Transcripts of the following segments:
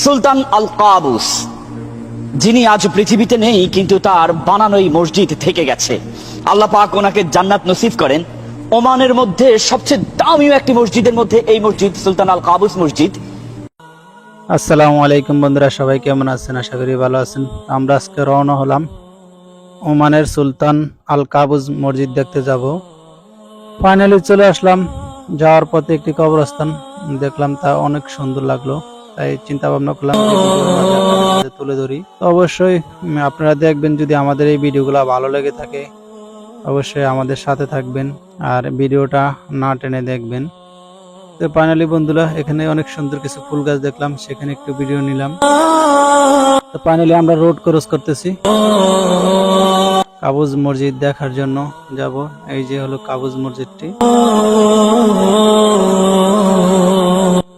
সুলতান আল Qaboos, যিনি আজ পৃথিবীতে নেই কিন্তু তার বানানোই মসজিদ থেকে গেছে। আল্লাহ পাক ওনাকে জান্নাত নসিব করেন। ওমানের মধ্যে সবচেয়ে দামি একটি মসজিদের মধ্যে এই মসজিদ সুলতান আল কাবুস মসজিদ। আসসালামু আলাইকুম বন্ধুরা, সবাই কেমন আছেন? আশা করি ভালো আছেন। আমরা আজকে রওনা হলাম ওমানের সুলতান আল কাবুস মসজিদ দেখতে যাব। ফাইনালি চলে আসলাম। যাওয়ার পথে একটি কবরস্থান দেখলাম, তা অনেক সুন্দর লাগলো, তাই চিন্তা ভাবনা করলাম তুলে ধরি। তো অবশ্যই আপনারা দেখবেন, যদি আমাদের এই ভিডিওগুলো ভালো লেগে থাকে অবশ্যই আমাদের সাথে থাকবেন আর ভিডিওটা না টেনে দেখবেন। তো ফাইনালি বন্ধুরা, এখানে অনেক সুন্দর কিছু ফুল গাছ দেখলাম, সেখানে একটু ভিডিও নিলাম। তো ফাইনালি আমরা রোড ক্রস করতেছি কাবুস মসজিদ দেখার জন্য যাব। এই যে হলো কাবুস মসজিদটি।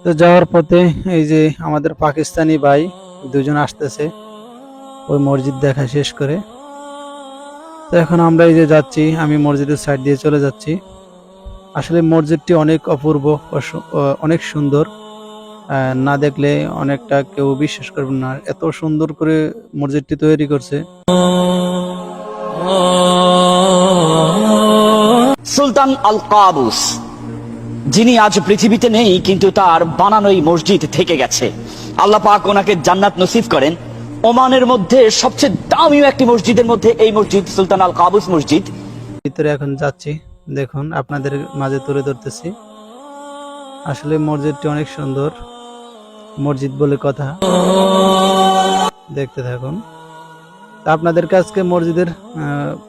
তো যাওয়ার পথে এই যে আমাদের পাকিস্তানি ভাই দুজন আসতেছে ওই মসজিদ দেখা শেষ করে। তো এখন আমরা এই যে যাচ্ছি, আমি মসজিদের সাইড দিয়ে চলে যাচ্ছি। আসলে মসজিদটি অনেক অপূর্ব, অনেক সুন্দর। না দেখলে অনেকটা কেউ বিশ্বাস করবে না, এত সুন্দর করে মসজিদটি তৈরি করছে। সুলতান আল কাবুস, যিনি আজ পৃথিবীতে নেই কিন্তু তার বানানোই মসজিদ থেকে গেছে। আল্লাহ পাক ওনাকে জান্নাত নসিব করেন। ওমানের মধ্যে সবচেয়ে দামি একটি মসজিদের মধ্যে এই মসজিদ সুলতান আল কাবুস মসজিদ। ভিতরে এখন যাচ্ছি, দেখুন আপনাদের মাঝে তুলে ধরতেছি। আসলে মসজিদটি অনেক সুন্দর, মসজিদ বলে কথা। দেখতে থাকুন। আপনাদের কাছে মসজিদের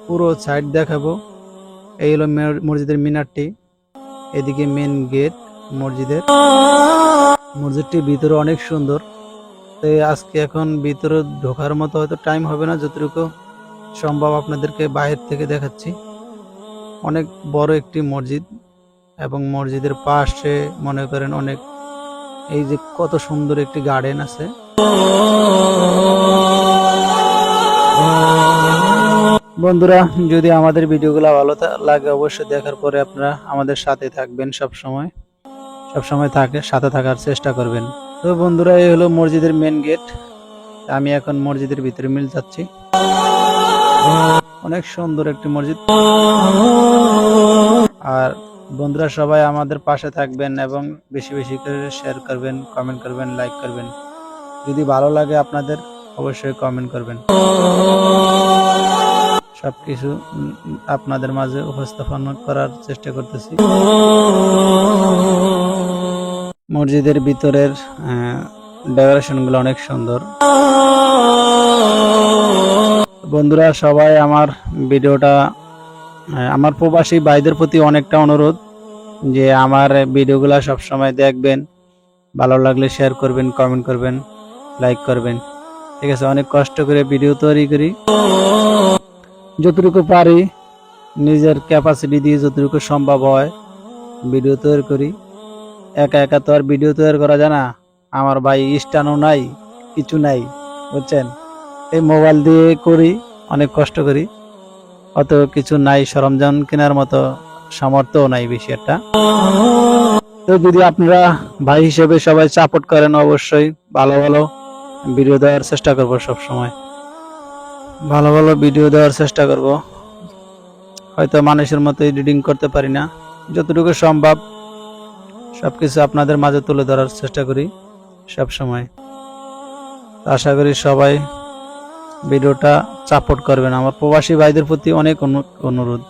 পুরো সাইড দেখাবো। এই হলো মসজিদের মিনারটি, এদিকে মেন গেট মসজিদের। মসজিদটির ভিতরে অনেক সুন্দর। তো আজকে এখন ভিতরে ঢোকার মতো হয়তো টাইম হবে না, যতটুকু সম্ভব আপনাদেরকে বাইরে থেকে দেখাচ্ছি। অনেক বড় একটি মসজিদ এবং মসজিদের পাশে মনে করেন অনেক, এই যে কত সুন্দর একটি গার্ডেন আছে। বন্ধুরা, যদি আমাদের ভিডিওগুলো ভালো লাগে অবশ্যই দেখার পরে আপনারা আমাদের সাথে থাকবেন, সবসময় সাথে থাকার চেষ্টা করবেন। তো বন্ধুরা, এই হলো মসজিদের মেন গেট। আমি এখন মসজিদের ভিতরে যাচ্ছি। অনেক সুন্দর একটি মসজিদ। আর বন্ধুরা, সবাই আমাদের পাশে থাকবেন এবং বেশি বেশি করে শেয়ার করবেন, কমেন্ট করবেন, লাইক করবেন। যদি ভালো লাগে আপনাদের অবশ্যই কমেন্ট করবেন। সবকিছু আপনাদের মাঝে উপস্থাপন করার চেষ্টা করতেছি। মসজিদের ভিতরের ডেকোরেশন গুলো অনেক সুন্দর। বন্ধুরা, সবাই আমার ভিডিওটা, আমার প্রবাসী ভাইদের প্রতি অনেকটা অনুরোধ যে আমার ভিডিওগুলো সবসময় দেখবেন, ভালো লাগলে শেয়ার করবেন, কমেন্ট করবেন, লাইক করবেন। ঠিক আছে? অনেক কষ্ট করে ভিডিও তৈরি করি, যতটুকু পারি নিজের ক্যাপাসিটি দিয়ে যতটুকু সম্ভব হয় ভিডিও তৈরি করি। একা একা তো আর ভিডিও তৈরি করা যায় না। আমার ভাই স্ট্যান্ডও নাই, কিছু নাই, বুঝছেন? এই মোবাইল দিয়ে করি, অনেক কষ্ট করি, অত কিছু নাই, সরঞ্জাম কেনার মতো সামর্থ্যও নাই বেশি একটা। তো যদি আপনারা ভাই হিসেবে সবাই সাপোর্ট করেন অবশ্যই ভালো ভালো ভিডিও দেওয়ার চেষ্টা করব। সবসময় ভালো ভালো ভিডিও দেওয়ার চেষ্টা করব। হয়তো মানুষের মতো এডিটিং করতে পারি না, যতটুকু সম্ভব সবকিছু আপনাদের মাঝে তুলে ধরার চেষ্টা করি সব সময়। আশা করি সবাই ভিডিওটা সাপোর্ট করবেন। আমার প্রবাসী ভাইদের প্রতি অনেক অনুরোধ।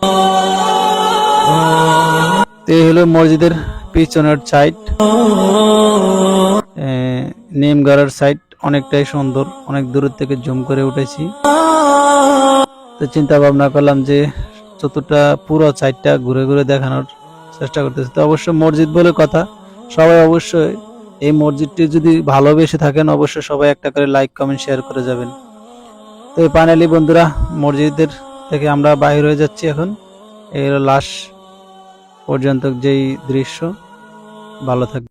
এই হলো মসজিদের পিছনের সাইড, নিমগড়ের সাইড অনেকটাই সুন্দর, অনেক দূর থেকে জুম করে উঠেছি। তো চিন্তা ভাবনা করলাম যে যতটা পুরো সাইডটা ঘুরে ঘুরে দেখানোর চেষ্টা করতেছি। তো অবশ্যই মসজিদ বলে কথা, সবাই অবশ্যই এই মসজিদটি যদি ভালোবেসে থাকেন অবশ্যই সবাই একটা করে লাইক, কমেন্ট, শেয়ার করে যাবেন। তো ফাইনালি বন্ধুরা, মসজিদের থেকে আমরা বাইরে হয়ে যাচ্ছি এখন। এই হলো লাস্ট পর্যন্ত যেই দৃশ্য। ভালো থাকবে।